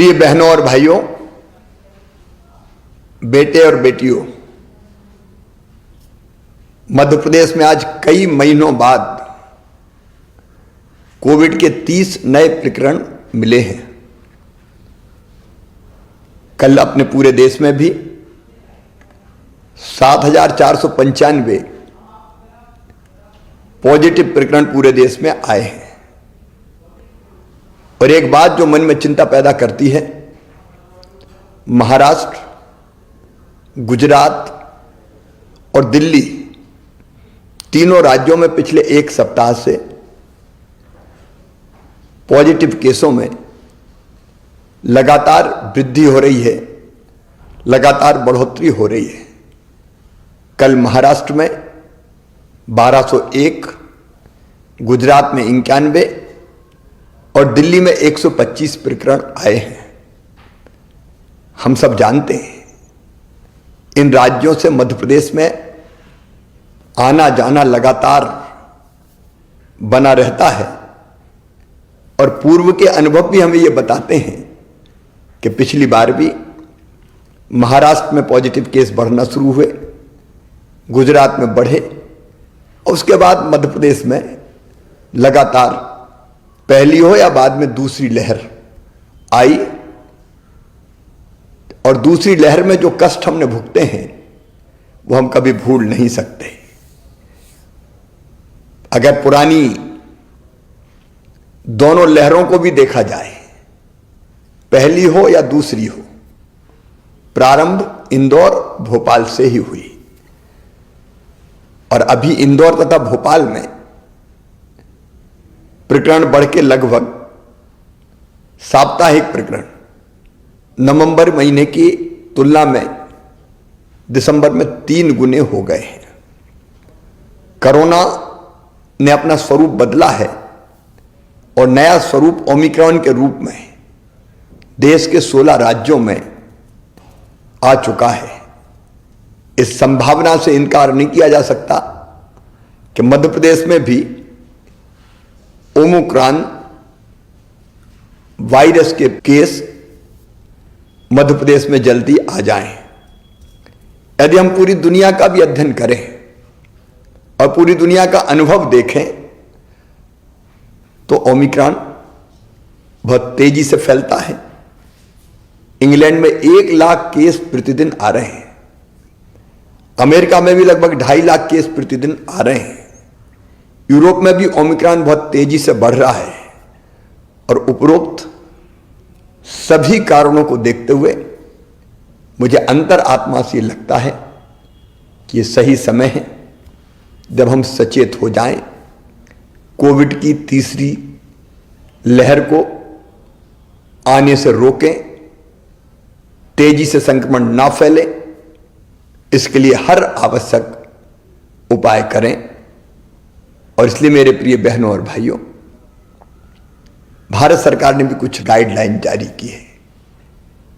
प्रिय बहनों और भाइयों, बेटे और बेटियों, मध्य प्रदेश में आज कई महीनों बाद कोविड के 30 नए प्रकरण मिले हैं। कल अपने पूरे देश में भी 7,495 पॉजिटिव प्रकरण पूरे देश में आए हैं। और एक बात जो मन में चिंता पैदा करती है, महाराष्ट्र, गुजरात और दिल्ली तीनों राज्यों में पिछले एक सप्ताह से पॉजिटिव केसों में लगातार वृद्धि हो रही है, लगातार बढ़ोतरी हो रही है। कल महाराष्ट्र में 1201, गुजरात में 91 और दिल्ली में 125 प्रकरण आए हैं। हम सब जानते हैं इन राज्यों से मध्य प्रदेश में आना जाना लगातार बना रहता है और पूर्व के अनुभव भी हमें ये बताते हैं कि पिछली बार भी महाराष्ट्र में पॉजिटिव केस बढ़ना शुरू हुए, गुजरात में बढ़े और उसके बाद मध्य प्रदेश में लगातार पहली हो या बाद में दूसरी लहर आई। और दूसरी लहर में जो कष्ट हमने भुगते हैं वो हम कभी भूल नहीं सकते। अगर पुरानी दोनों लहरों को भी देखा जाए, पहली हो या दूसरी हो, प्रारंभ इंदौर भोपाल से ही हुई और अभी इंदौर तथा भोपाल में प्रकरण बढ़ के लगभग साप्ताहिक प्रकरण नवंबर महीने की तुलना में दिसंबर में 3 गुने हो गए हैं। कोरोना ने अपना स्वरूप बदला है और नया स्वरूप ओमिक्रॉन के रूप में देश के 16 राज्यों में आ चुका है। इस संभावना से इनकार नहीं किया जा सकता कि मध्य प्रदेश में भी ओमिक्रॉन वायरस के केस मध्य प्रदेश में जल्दी आ जाएं। यदि हम पूरी दुनिया का भी अध्ययन करें और पूरी दुनिया का अनुभव देखें तो ओमिक्रॉन बहुत तेजी से फैलता है। इंग्लैंड में 1 लाख केस प्रतिदिन आ रहे हैं। अमेरिका में भी लगभग 2.5 लाख केस प्रतिदिन आ रहे हैं। यूरोप में भी ओमिक्रॉन बहुत तेजी से बढ़ रहा है और उपरोक्त सभी कारणों को देखते हुए मुझे अंतर आत्मा से लगता है कि ये सही समय है जब हम सचेत हो जाएं, कोविड की तीसरी लहर को आने से रोकें, तेजी से संक्रमण ना फैले, इसके लिए हर आवश्यक उपाय करें। और इसलिए मेरे प्रिय बहनों और भाइयों, भारत सरकार ने भी कुछ गाइडलाइन जारी की है।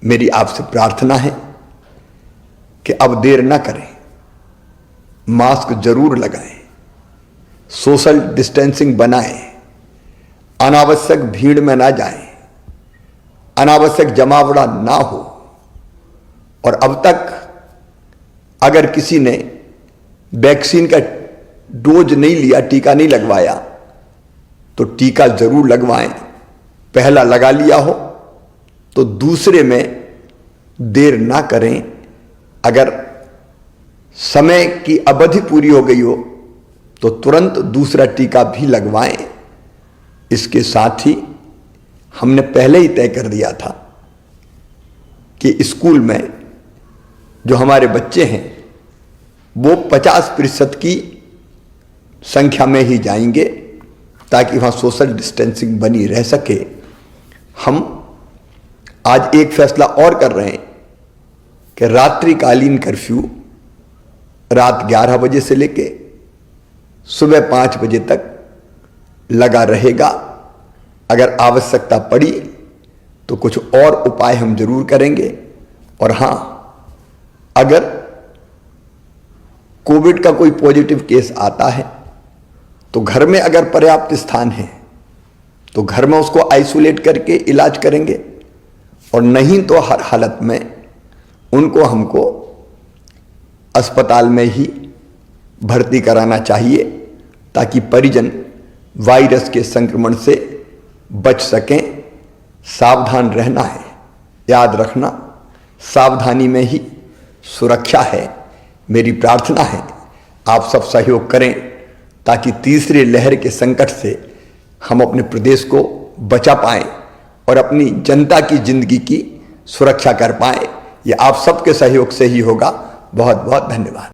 मेरी आपसे प्रार्थना है कि अब देर ना करें, मास्क जरूर लगाएं, सोशल डिस्टेंसिंग बनाएं, अनावश्यक भीड़ में ना जाएं, अनावश्यक जमावड़ा ना हो। और अब तक अगर किसी ने वैक्सीन का डोज नहीं लिया, टीका नहीं लगवाया, तो टीका जरूर लगवाएं। पहला लगा लिया हो तो दूसरे में देर ना करें। अगर समय की अवधि पूरी हो गई हो तो तुरंत दूसरा टीका भी लगवाएं। इसके साथ ही हमने पहले ही तय कर दिया था कि स्कूल में जो हमारे बच्चे हैं वो 50% की संख्या में ही जाएंगे ताकि वहाँ सोशल डिस्टेंसिंग बनी रह सके। हम आज एक फैसला और कर रहे हैं कि रात्रिकालीन कर्फ्यू रात 11 बजे से लेके सुबह 5 बजे तक लगा रहेगा। अगर आवश्यकता पड़ी तो कुछ और उपाय हम जरूर करेंगे। और हां, अगर कोविड का कोई पॉजिटिव केस आता है तो घर में अगर पर्याप्त स्थान है तो घर में उसको आइसोलेट करके इलाज करेंगे। और नहीं तो हर हालत में हमको अस्पताल में ही भर्ती कराना चाहिए, ताकि परिजन वायरस के संक्रमण से बच सकें। सावधान रहना है, याद रखना सावधानी में ही सुरक्षा है। मेरी प्रार्थना है आप सब सहयोग करें, ताकि तीसरी लहर के संकट से हम अपने प्रदेश को बचा पाएं और अपनी जनता की जिंदगी की सुरक्षा कर पाएं। यह आप सबके सहयोग से ही होगा। बहुत बहुत धन्यवाद।